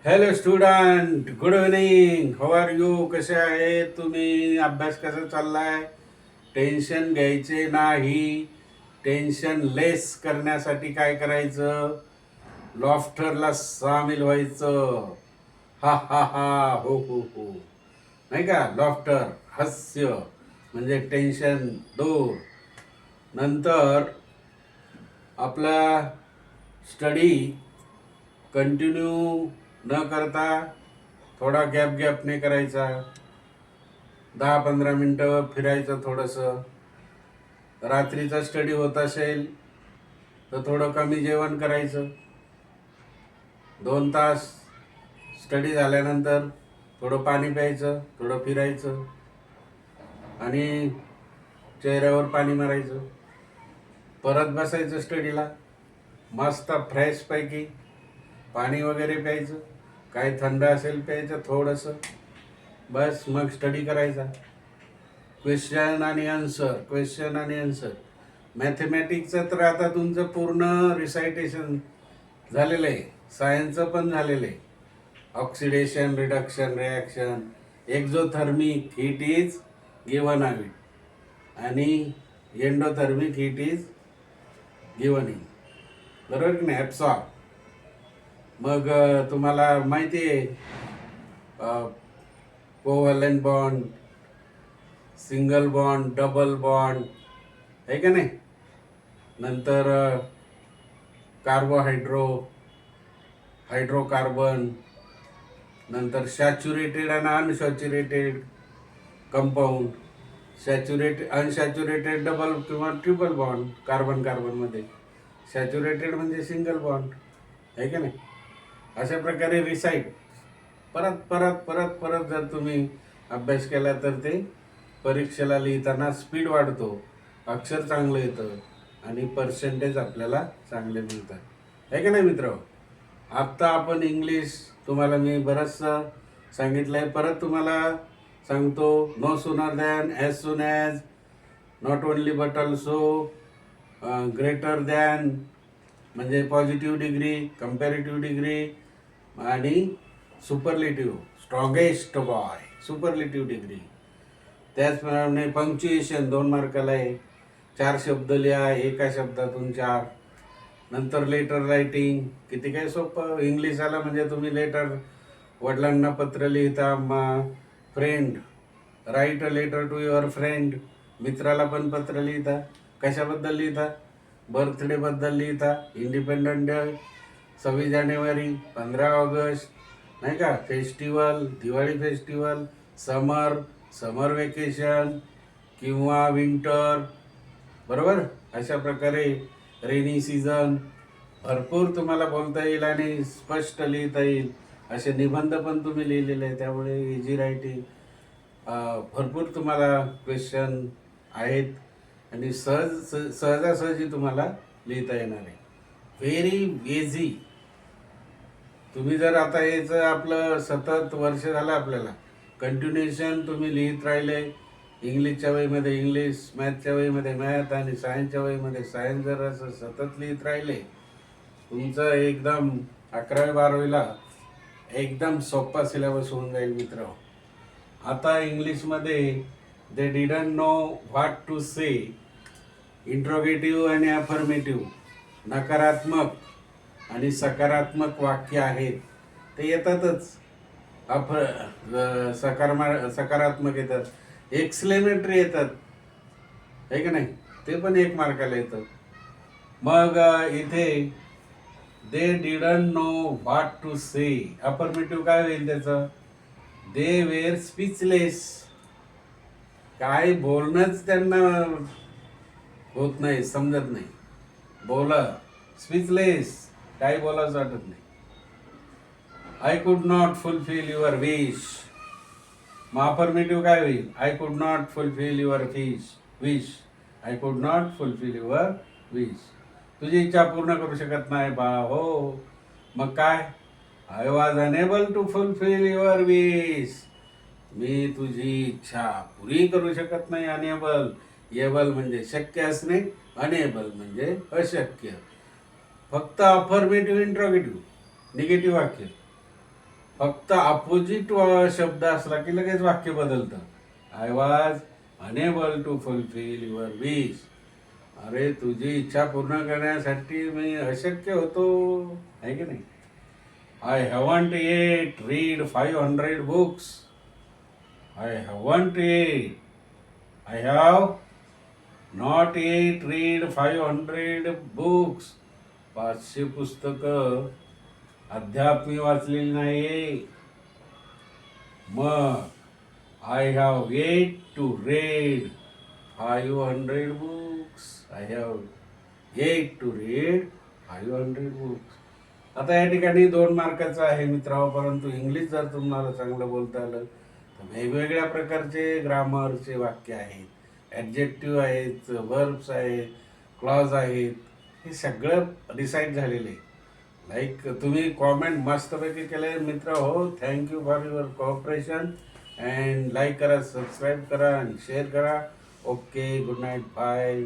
Hello student, good evening. How are you? कसे आहेत तुम्ही? अभ्यास कसा चाललाय? टेन्शन घ्यायचे नाही. टेन्शन लेस करण्यासाठी काय करायचं? लॉफ्टरला सामील व्हायचं. हा हा हा, हो हो हो, नाही का? लॉफ्टर, हास्य म्हणजे टेन्शन दूर. नंतर आपला स्टडी कंटिन्यू न करता थोडा गॅपने करायचा. 10-15 मिनटं फिरायचं थोडंसं. रात्रीचा स्टडी होत असेल तर थोडं कमी जेवण करायचं. 2 तास स्टडी झाल्यानंतर थोडं पाणी प्यायचं, थोडं फिरायचं आणि चेहऱ्यावर पाणी मारायचं. परत बसायचं स्टडीला. मस्त फ्रेशपैकी पाणी वगैरे प्यायचं. काही थंड असेल प्यायचं थोडंसं. बस मग स्टडी करायचा. क्वेश्चन आणि आन्सर. मॅथमॅटिक्सचं तर आता तुमचं पूर्ण रिसायटेशन झालेलं आहे. सायन्सचं पण झालेलं आहे. Oxidation, reduction, reaction, exothermic heat is given out आणि endothermic heat is given in. बरोबर की नाही? ॲब्सॉर्ब. मग तुम्हाला माहिती आहे covalent bond, single bond, double bond, आहे का नाही? नंतर हायड्रोकार्बन, नंतर सॅच्युरेटेड आणि अनसॅच्युरेटेड कंपाऊंड. अनसॅच्युरेटेड डबल किंवा ट्रिपल बॉन्ड कार्बनमध्ये. सॅच्युरेटेड म्हणजे सिंगल बॉन्ड, आहे का नाही? अशा प्रकारे रिसाईट परत परत परत परत जर तुम्ही अभ्यास केला तर ते परीक्षेला लिहिताना स्पीड वाढतो, अक्षर चांगलं येतं आणि पर्सेंटेज आपल्याला चांगले मिळतात, आहे का नाही मित्र? आत्ता आपण इंग्लिश तुम्हाला मी बरंचसं सांगितलं आहे. परत तुम्हाला सांगतो. No sooner than, as soon as, not only but also, greater than म्हणजे पॉझिटिव्ह डिग्री, कंपॅरेटिव्ह डिग्री आणि superlative, strongest boy, superlative degree. त्याचप्रमाणे पंक्च्युएशन 2 मार्काला आहे. 4 शब्द लिहा, एका शब्दातून 4. नंतर लेटर रायटिंग, किती काय सोपं. इंग्लिश आला म्हणजे तुम्ही लेटर, वडिलांना पत्र लिहिता. Friend, write a letter to your friend, मित्राला पण पत्र लिहिता. कशाबद्दल लिहिता? बर्थडेबद्दल लिहिता. इंडिपेंडन्स डे, 26 जानेवारी, 15 ऑगस्ट, नाही का? फेस्टिवल, दिवाळी फेस्टिवल, समर वेकेशन किंवा विंटर, बरोबर? अशा प्रकारे रेनी सीझन, भरपूर तुम्हाला बोलता येईल आणि स्पष्ट लिहिता येईल. असे निबंध पण तुम्ही लिहिलेले आहे. त्यामुळे इझी रायटिंग, भरपूर तुम्हाला क्वेश्चन आहेत आणि सहजासहजी तुम्हाला लिहिता येणार आहे. Very easy. तुम्ही जर आता याचं आपलं सतत वर्ष झालं आपल्याला कंटिन्युएशन तुम्ही लिहित राहिले, इंग्लिशच्या वहीमध्ये इंग्लिश, मॅथच्या वहीमध्ये मॅथ आणि सायन्सच्या वहीमध्ये सायन्स, जर असं सतत लिहित राहिले, तुमचं एकदम 11वी-12वीला एकदम सोपा सिलेबस होऊन जाईल मित्र. आता इंग्लिशमध्ये they didn't know what to say, interrogative आणि अफर्मेटिव्ह, नकारात्मक आणि सकारात्मक वाक्य आहेत ते येतातच. सकारात्मक येतात, एक्सक्लेमेटरी येतात, आहे का नाही? ते पण 1 मार्काला येतं. मग इथे they didn't know what to say, affirmative काय होईल त्याचं? दे वेर स्पीचलेस, काय बोलणंच त्यांना होत नाही, समजत नाही. स्पीचलेस, काय बोलावंच वाटत नाही. I could not fulfil your wish, मग अफर्मेटिव्ह काय होईल? I could not fulfil your wish, I could not fulfil your wish, तुझी इच्छा पूर्ण करू शकत नाही बा. हो, मग काय? I was unable to fulfil your wish, मी तुझी इच्छा पुरी करू शकत नाही. अनेबल, एबल म्हणजे शक्य असणे, अनेबल म्हणजे अशक्य. फक्त अफर्मेटिव्ह, इंट्रोगेटिव्ह, निगेटिव्ह वाक्य. फक्त अपोजिट शब्द असला की लगेच वाक्य बदलतं. I was unable to fulfil your wish. अरे तुझी इच्छा पूर्ण करण्यासाठी मी अशक्य होतो, आहे की नाही. I haven't yet read 500 books. I haven't yet, I have not yet read 500 books. 500 पुस्तकं अद्याप मी वाचलेली नाही. मग I have yet to read 500 books. I have yet to read 500 books. आता या ठिकाणी 2 मार्काचं आहे मित्रांनो, परंतु इंग्लिश जर तुम्हाला चांगलं बोलता आलं तर वेगवेगळ्या प्रकारचे ग्रामरचे वाक्य आहेत, ॲडजेक्टिव्ह आहेत, वर्ब्स आहेत, क्लॉज आहेत, हे सगळं डिसाईड झालेलं आहे. लाईक तुम्ही कॉमेंट मस्तपैकी केले मित्र हो. Thank you for your cooperation. And like करा, सबस्क्राईब करा आणि शेअर करा. Okay, good night, bye.